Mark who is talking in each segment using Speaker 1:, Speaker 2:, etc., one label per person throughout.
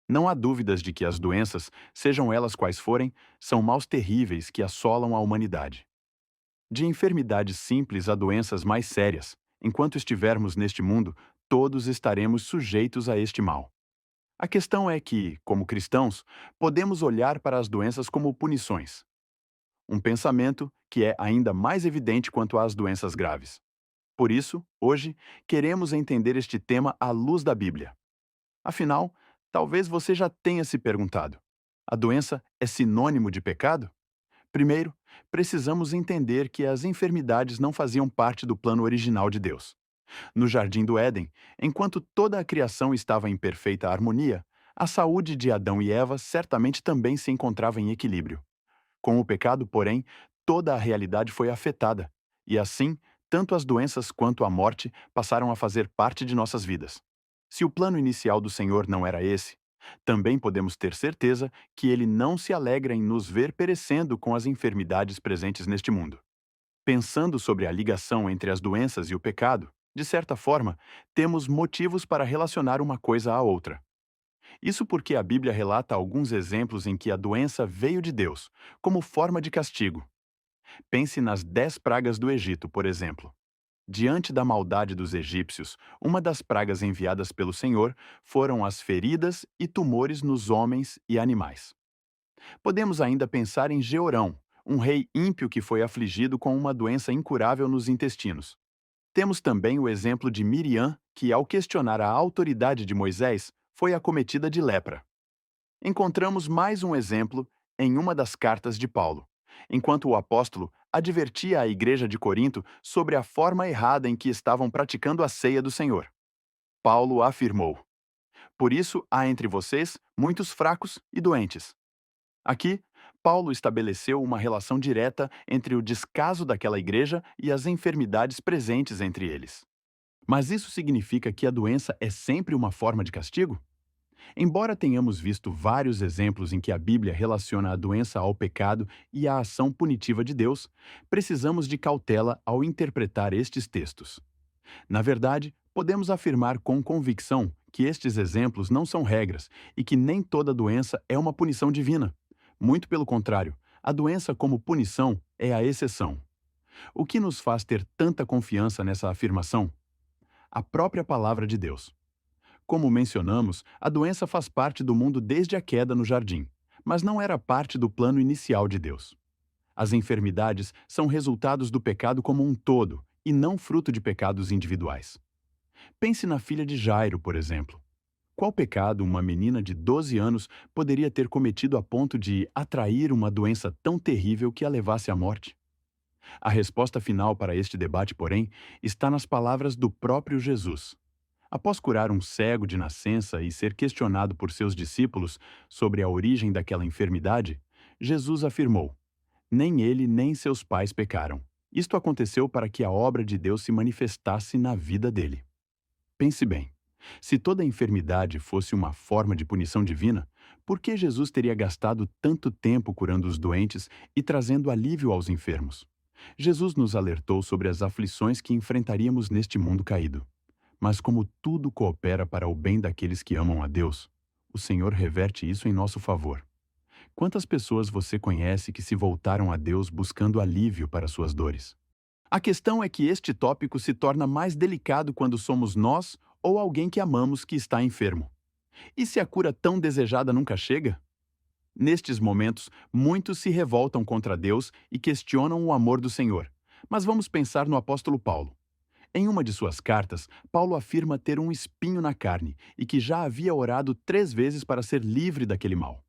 Speaker 1: Não há dúvidas de que as doenças, sejam elas quais forem, são maus terríveis que assolam a humanidade. De enfermidades simples a doenças mais sérias, enquanto estivermos neste mundo, todos estaremos sujeitos a este mal. A questão é que, como cristãos, podemos olhar para as doenças como punições. Um pensamento que é ainda mais evidente quanto às doenças graves. Por isso, hoje, queremos entender este tema à luz da Bíblia. Afinal, talvez você já tenha se perguntado: a doença é sinônimo de pecado? Primeiro, precisamos entender que as enfermidades não faziam parte do plano original de Deus. No Jardim do Éden, enquanto toda a criação estava em perfeita harmonia, a saúde de Adão e Eva certamente também se encontrava em equilíbrio. Com o pecado, porém, toda a realidade foi afetada, e assim, tanto as doenças quanto a morte passaram a fazer parte de nossas vidas. Se o plano inicial do Senhor não era esse, também podemos ter certeza que ele não se alegra em nos ver perecendo com as enfermidades presentes neste mundo. Pensando sobre a ligação entre as doenças e o pecado, de certa forma, temos motivos para relacionar uma coisa à outra. Isso porque a Bíblia relata alguns exemplos em que a doença veio de Deus, como forma de castigo. Pense nas 10 pragas do Egito, por exemplo. Diante da maldade dos egípcios, uma das pragas enviadas pelo Senhor foram as feridas e tumores nos homens e animais. Podemos ainda pensar em Georão, um rei ímpio que foi afligido com uma doença incurável nos intestinos. Temos também o exemplo de Miriam, que, ao questionar a autoridade de Moisés, foi acometida de lepra. Encontramos mais um exemplo em uma das cartas de Paulo, enquanto o apóstolo advertia a igreja de Corinto sobre a forma errada em que estavam praticando a ceia do Senhor. Paulo afirmou: Por isso há entre vocês muitos fracos e doentes. Aqui, Paulo estabeleceu uma relação direta entre o descaso daquela igreja e as enfermidades presentes entre eles. Mas isso significa que a doença é sempre uma forma de castigo? Embora tenhamos visto vários exemplos em que a Bíblia relaciona a doença ao pecado e à ação punitiva de Deus, precisamos de cautela ao interpretar estes textos. Na verdade, podemos afirmar com convicção que estes exemplos não são regras e que nem toda doença é uma punição divina. Muito pelo contrário, a doença como punição é a exceção. O que nos faz ter tanta confiança nessa afirmação? A própria palavra de Deus. Como mencionamos, a doença faz parte do mundo desde a queda no jardim, mas não era parte do plano inicial de Deus. As enfermidades são resultados do pecado como um todo e não fruto de pecados individuais. Pense na filha de Jairo, por exemplo. Qual pecado uma menina de 12 anos poderia ter cometido a ponto de atrair uma doença tão terrível que a levasse à morte? A resposta final para este debate, porém, está nas palavras do próprio Jesus. Após curar um cego de nascença e ser questionado por seus discípulos sobre a origem daquela enfermidade, Jesus afirmou: Nem ele nem seus pais pecaram. Isto aconteceu para que a obra de Deus se manifestasse na vida dele. Pense bem. Se toda enfermidade fosse uma forma de punição divina, por que Jesus teria gastado tanto tempo curando os doentes e trazendo alívio aos enfermos? Jesus nos alertou sobre as aflições que enfrentaríamos neste mundo caído. Mas como tudo coopera para o bem daqueles que amam a Deus, o Senhor reverte isso em nosso favor. Quantas pessoas você conhece que se voltaram a Deus buscando alívio para suas dores? A questão é que este tópico se torna mais delicado quando somos nós ou alguém que amamos que está enfermo. E se a cura tão desejada nunca chega? Nestes momentos, muitos se revoltam contra Deus e questionam o amor do Senhor. Mas vamos pensar no apóstolo Paulo. Em uma de suas cartas, Paulo afirma ter um espinho na carne e que já havia orado 3 vezes para ser livre daquele mal.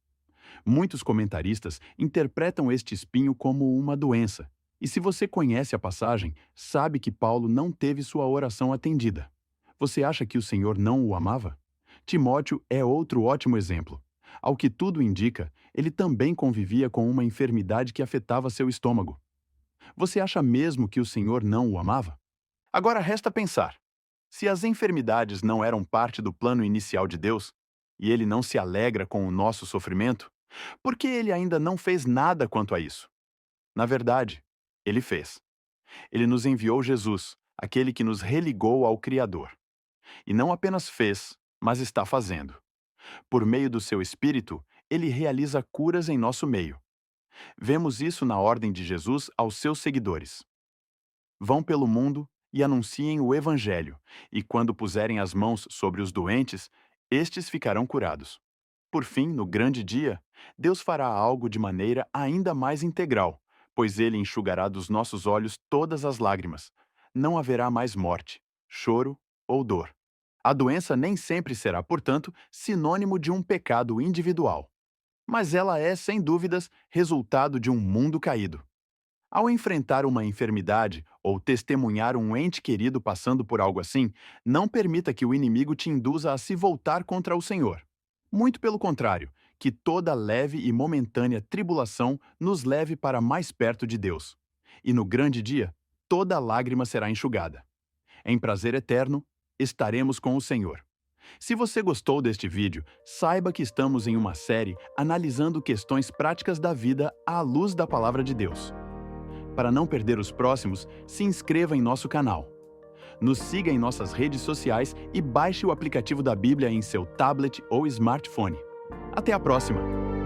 Speaker 1: Muitos comentaristas interpretam este espinho como uma doença. E se você conhece a passagem, sabe que Paulo não teve sua oração atendida. Você acha que o Senhor não o amava? Timóteo é outro ótimo exemplo. Ao que tudo indica, ele também convivia com uma enfermidade que afetava seu estômago. Você acha mesmo que o Senhor não o amava? Agora resta pensar: se as enfermidades não eram parte do plano inicial de Deus, e ele não se alegra com o nosso sofrimento, por que ele ainda não fez nada quanto a isso? Na verdade, ele fez. Ele nos enviou Jesus, aquele que nos religou ao Criador. E não apenas fez, mas está fazendo. Por meio do seu Espírito, ele realiza curas em nosso meio. Vemos isso na ordem de Jesus aos seus seguidores. Vão pelo mundo e anunciem o Evangelho, e quando puserem as mãos sobre os doentes, estes ficarão curados. Por fim, no grande dia, Deus fará algo de maneira ainda mais integral, pois ele enxugará dos nossos olhos todas as lágrimas. Não haverá mais morte, choro ou dor. A doença nem sempre será, portanto, sinônimo de um pecado individual. Mas ela é, sem dúvidas, resultado de um mundo caído. Ao enfrentar uma enfermidade ou testemunhar um ente querido passando por algo assim, não permita que o inimigo te induza a se voltar contra o Senhor. Muito pelo contrário, que toda leve e momentânea tribulação nos leve para mais perto de Deus. E no grande dia, toda lágrima será enxugada. Em prazer eterno, estaremos com o Senhor. Se você gostou deste vídeo, saiba que estamos em uma série analisando questões práticas da vida à luz da Palavra de Deus. Para não perder os próximos, se inscreva em nosso canal. Nos siga em nossas redes sociais e baixe o aplicativo da Bíblia em seu tablet ou smartphone. Até a próxima!